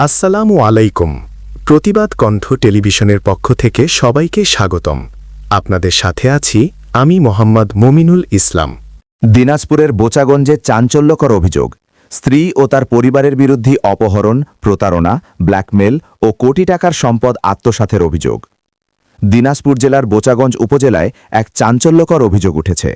আসসালামু আলাইকুম। প্রতিবাদ কণ্ঠ টেলিভিশনের পক্ষ থেকে সবাইকে স্বাগতম। আপনাদের সাথে আছি আমি মোহাম্মদ মমিনুল ইসলাম। দিনাজপুরের বোচাগঞ্জে চাঞ্চল্যকর অভিযোগ। স্ত্রী ও তার পরিবারের বিরুদ্ধে অপহরণ, প্রতারণা, ব্ল্যাকমেল ও কোটি টাকার সম্পদ আত্মসাতের অভিযোগ। দিনাজপুর জেলার বোচাগঞ্জ উপজেলায় এক চাঞ্চল্যকর অভিযোগ উঠেছে।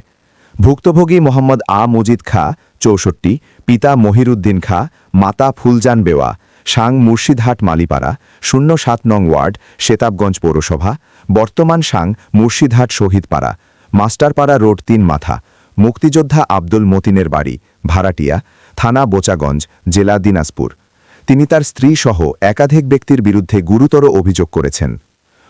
ভুক্তভোগী মোহাম্মদ আ মজিদ খা ৬৪, পিতা মহিরুদ্দিন খা, মাতা ফুলজান বেওয়া, সাং মুর্শিদহাট মালিপাড়া, ০৭ নং ওয়ার্ড, সেতাবগঞ্জ পৌরসভা, বর্তমান সাং মুর্শিদহাট শহীদপাড়া, মাস্টারপাড়া রোড ৩ মাথা, মুক্তিযোদ্ধা আব্দুল মতিনের বাড়ি, ভাড়াটিয়া, থানা বোচাগঞ্জ, জেলা দিনাজপুর। তিনি তার স্ত্রী সহ একাধিক ব্যক্তির বিরুদ্ধে গুরুতর অভিযোগ করেছেন।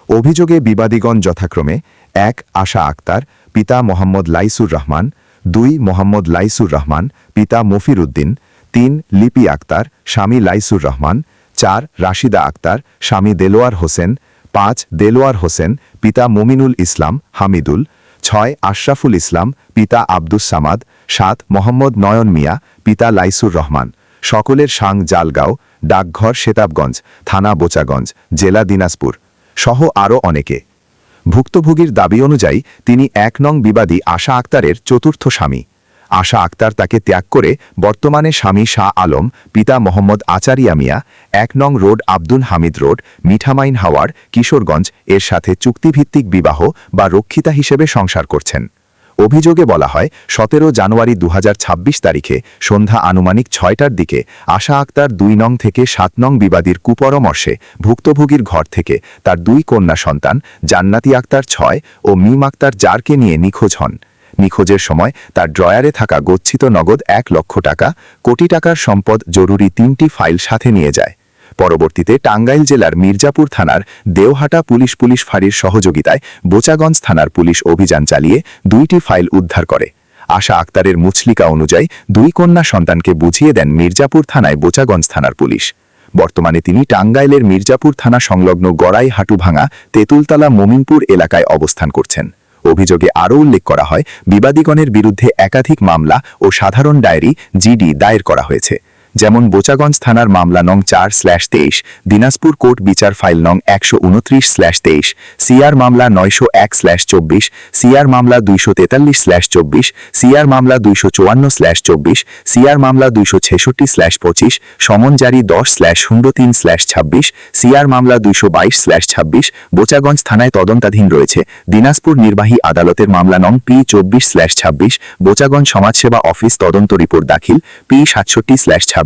অভিযোগে বিবাদীগণ যথাক্রমে ১ আশা আক্তার, পিতা মোহাম্মদ লাইসুর রহমান, ২ মোহাম্মদ লাইসুর রহমান, পিতা মফির উদ্দিন, ৩ লিপি আক্তার, স্বামী লাইসুর রহমান, ৪ রাশিদা আক্তার, স্বামী দেলোয়ার হোসেন, ৫ দেলোয়ার হোসেন, পিতা মমিনুল ইসলাম হামিদুল, ৬ আশরাফুল ইসলাম, পিতা আব্দুস সামাদ, ৭ মোহাম্মদ নয়ন মিয়া, পিতা লাইসুর রহমান। সকলের সাং জালগাঁও, ডাকঘর সেতাবগঞ্জ, থানা বোচাগঞ্জ, জেলা দিনাজপুর সহ আরও অনেকে। ভুক্তভোগীর দাবি অনুযায়ী তিনি ১ নং বিবাদী আশা আক্তারের চতুর্থ স্বামী। আশা আক্তার তাকে ত্যাগ করে বর্তমানে স্বামী শাহ আলম, পিতা মোহাম্মদ আচারিয়া মিয়া, ১ নং রোড আব্দুল হামিদ রোড, মিঠামাইন হাওয়ার, কিশোরগঞ্জ এর সাথে চুক্তিভিত্তিক বিবাহ বা রক্ষিতা হিসেবে সংসার করছেন। অভিযোগে বলা হয় ১৭ জানুয়ারি ২০২৬ তারিখে সন্ধ্যা আনুমানিক ৬টার দিকে আশা আক্তার ২ নং থেকে ৭ নং বিবাদীর কুপরামর্শে ভুক্তভোগীর ঘর থেকে তার ২ কন্যা সন্তান জান্নাতি আক্তার ৬ ও মিম আক্তার ৪কে নিয়ে নিখোঁজ হন। নিখোঁজের সময় তার ড্রয়ারে থাকা গচ্ছিত নগদ ১ লক্ষ টাকা, কোটি টাকার সম্পদ জরুরি ৩টি ফাইল সাথে নিয়ে যায়। পরবর্তীতে টাঙ্গাইল জেলার মির্জাপুর থানার দেওহাটা পুলিশ ফাঁড়ির সহযোগিতায় বোচাগঞ্জ থানার পুলিশ অভিযান চালিয়ে ২টি ফাইল উদ্ধার করে। আশা আক্তারের মুচলিকা অনুযায়ী ২ কন্যা সন্তানকে বুঝিয়ে দেন মির্জাপুর থানায় বোচাগঞ্জ থানার পুলিশ। বর্তমানে তিনি টাঙ্গাইলের মির্জাপুর থানা সংলগ্ন গড়াই হাটুভাঙা তেঁতুলতলা মমিনপুর এলাকায় অবস্থান করছেন। অভিযোগে আরও উল্লেখ করা হয় বিবাদীগণের বিরুদ্ধে একাধিক মামলা ও সাধারণ ডায়েরি জিডি দায়ের করা হয়েছে। যেমন বোচাগঞ্জ থানার মামলা নং ৪/২৩, দিনাজপুর কোর্ট বিচার ফাইল নং ১২৯/২৩, সিআর মামলা ৯০১/২৪, সিআর মামলা ২৪৩/২৪, সিআর মামলা ২৫৪/২৪, সিআর মামলা ২৬৬/২৫, সমন জারি ১০/03/২৬, সিআর মামলা ২২২/২৬। বোচাগঞ্জ থানায় তদন্তাধীন রয়েছে দিনাজপুর নির্বাহী আদালতের মামলা নং P24/২৬, বোচাগঞ্জ সমাজসেবা অফিস তদন্ত রিপোর্ট দাখিল P67/২৬,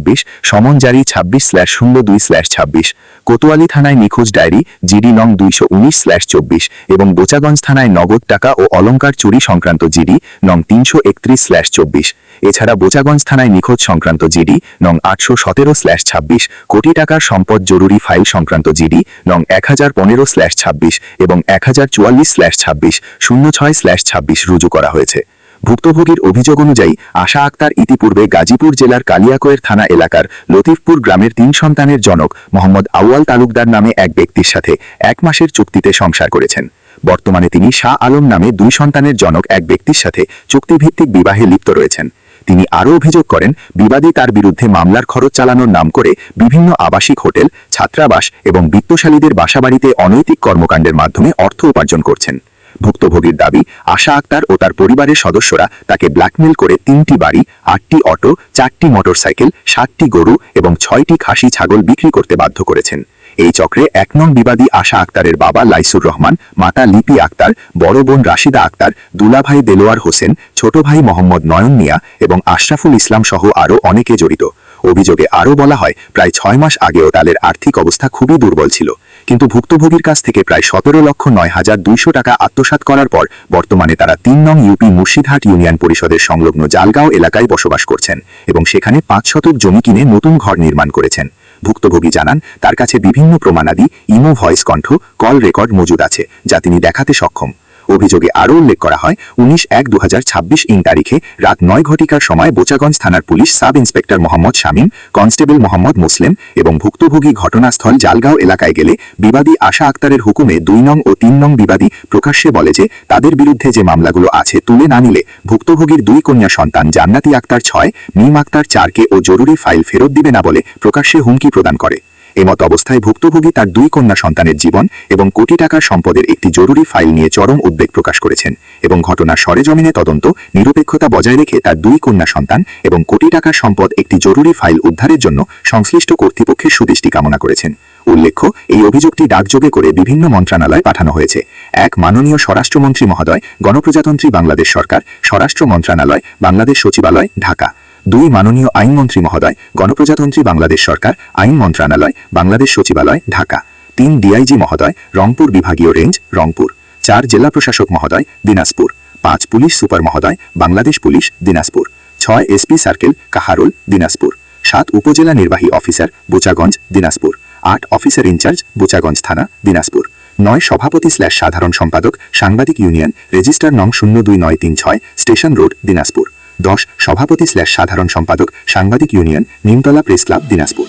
সমন জারি ২৬/02/২৬, কোতোয়ালি থানায় নিখোঁজ ডায়েরি জিডি নং ২১৯/২৪ এবং বোচাগঞ্জ থানায় নগদ টাকা ও অলংকার চুরি সংক্রান্ত জিডি নং ৩৩১/২৪। এছাড়া বোচাগঞ্জ থানায় নিখোঁজ সংক্রান্ত জিডি নং ৮১৭/২৬, কোটি টাকার সম্পদ জরুরি ফাইল সংক্রান্ত জিডি নং ১০১৫/২৬ এবং ১০৪৪/২৬ ০৬/২৬ রুজু করা হয়েছে। ভুক্তভোগীর অভিযোগ অনুযায়ী আশা আক্তার ইতিপূর্বে গাজীপুর জেলার কালিয়াকৈর থানা এলাকার লতিফপুর গ্রামের ৩ সন্তানের জনক মোহাম্মদ আউয়াল তালুকদার নামে এক ব্যক্তির সাথে ১ মাসের চুক্তিতে সংসার করেছেন। বর্তমানে তিনি শাহ আলম নামে ২ সন্তানের জনক এক ব্যক্তির সাথে চুক্তিভিত্তিক বিবাহে লিপ্ত রয়েছেন। তিনি আরও অভিযোগ করেন বিবাদী তার বিরুদ্ধে মামলার খরচ চালানোর নাম করে বিভিন্ন আবাসিক হোটেল, ছাত্রাবাস এবং বিত্তশালীদের বাসাবাড়িতে অনৈতিক কর্মকাণ্ডের মাধ্যমে অর্থ উপার্জন করছেন। ভুক্তভোগীর দাবি আশা আক্তার ও তার পরিবারের সদস্যরা তাকে ব্ল্যাকমেল করে ৩টি বাড়ি, ৮টি অটো, ৪টি মোটরসাইকেল, ৭টি গরু এবং ৬টি খাসি ছাগল বিক্রি করতে বাধ্য করেছেন। এই চক্রে ১ নং বিবাদী আশা আক্তারের বাবা লাইসুর রহমান, মাতা লিপি আক্তার, বড় বোন রাশিদা আক্তার, দুলাভাই দেলোয়ার হোসেন, ছোট ভাই মোহাম্মদ নয়ন মিয়া এবং আশরাফুল ইসলাম সহ আরও অনেকে জড়িত। অভিযোগে আরও বলা হয় প্রায় ৬ মাস আগেও তাদের আর্থিক অবস্থা খুবই দুর্বল ছিল, কিন্তু ভুক্তভোগীর কাছ থেকে প্রায় ১৭,০৯,২০০ টাকা আত্মসাৎ করার পর বর্তমানে তারা ৩ নং ইউপি মুর্শিদহাট ইউনিয়ন পরিষদের সংলগ্ন জালগাঁও এলাকায় বসবাস করছেন এবং সেখানে ৫ শতক জমি কিনে নতুন ঘর নির্মাণ করেছেন। ভুক্তভোগী জানান তার কাছে বিভিন্ন প্রমাণাদি, ইমো ভয়েস কণ্ঠ, কল রেকর্ড মজুদ আছে যা তিনি দেখাতে সক্ষম। অভিযোগে আরও উল্লেখ করা হয় ১৯/১/২০২৬ তারিখে রাত ৯ ঘটিকার সময় বোচাগঞ্জ থানার police sub inspector Mohammad Shamim, constable Mohammad Muslim এবং ভুক্তভোগী ঘটনাস্থল জালগাঁও এলাকায় গেলে বিবাদী আশা আক্তারের হুকুমে ২ নং ও ৩ নং বিবাদী প্রকাশ্যে বলে যে তাদের বিরুদ্ধে যে মামলাগুলো আছে তুলে না নিলে ভুক্তভোগীর ২ কন্যা সন্তান জান্নাতি আক্তার ৬, মিম আক্তার ৪কে ও জরুরি ফাইল ফেরত দিবে না বলে প্রকাশ্যে হুমকি প্রদান করে। এমত অবস্থায় ভুক্তভোগী তার 2 কন্যা সন্তানের জীবন এবং কোটি টাকার সম্পদের একটি জরুরি ফাইল নিয়ে চরম উদ্বেগ প্রকাশ করেছেন এবং ঘটনার সরেজমিনে তদন্ত নিরপেক্ষতা বজায় রেখে তার 2 কন্যা সন্তান এবং কোটি টাকার সম্পদ একটি জরুরি ফাইল উদ্ধারের জন্য সংশ্লিষ্ট কর্তৃপক্ষের সুদৃষ্টি কামনা করেছেন। উল্লেখ্য, এই অভিযোগটি ডাকযোগে করে বিভিন্ন মন্ত্রণালয়ে পাঠানো হয়েছে। 1 মাননীয় স্বরাষ্ট্রমন্ত্রী মহোদয়, গণপ্রজাতন্ত্রী বাংলাদেশ সরকার, স্বরাষ্ট্র মন্ত্রণালয়, বাংলাদেশ সচিবালয়, ঢাকা। 2 মাননীয় আইনমন্ত্রী মহোদয়, গণপ্রজাতন্ত্রী বাংলাদেশ সরকার, আইন মন্ত্রণালয়, বাংলাদেশ সচিবালয়, ঢাকা। 3 ডিআইজি মহোদয়, রংপুর বিভাগীয় রেঞ্জ, রংপুর। 4 জেলা প্রশাসক মহোদয়, দিনাজপুর। 5 পুলিশ সুপার মহোদয়, Bangladesh police, Dinajpur. 6 SP circle, Kaharol, Dinajpur. 7 উপজেলা নির্বাহী officer, Bochaganj, Dinajpur. 8 officer in charge, Bochaganj থানা, দিনাজপুর। 9 সভাপতি/সাধারণ সম্পাদক, সাংবাদিক ইউনিয়ন, রেজিস্টার নং 02936, স্টেশন রোড, দিনাজপুর। 10 সভাপতি/সাধারণ সম্পাদক, সাংবাদিক union, Nimtala press club, Dinajpur.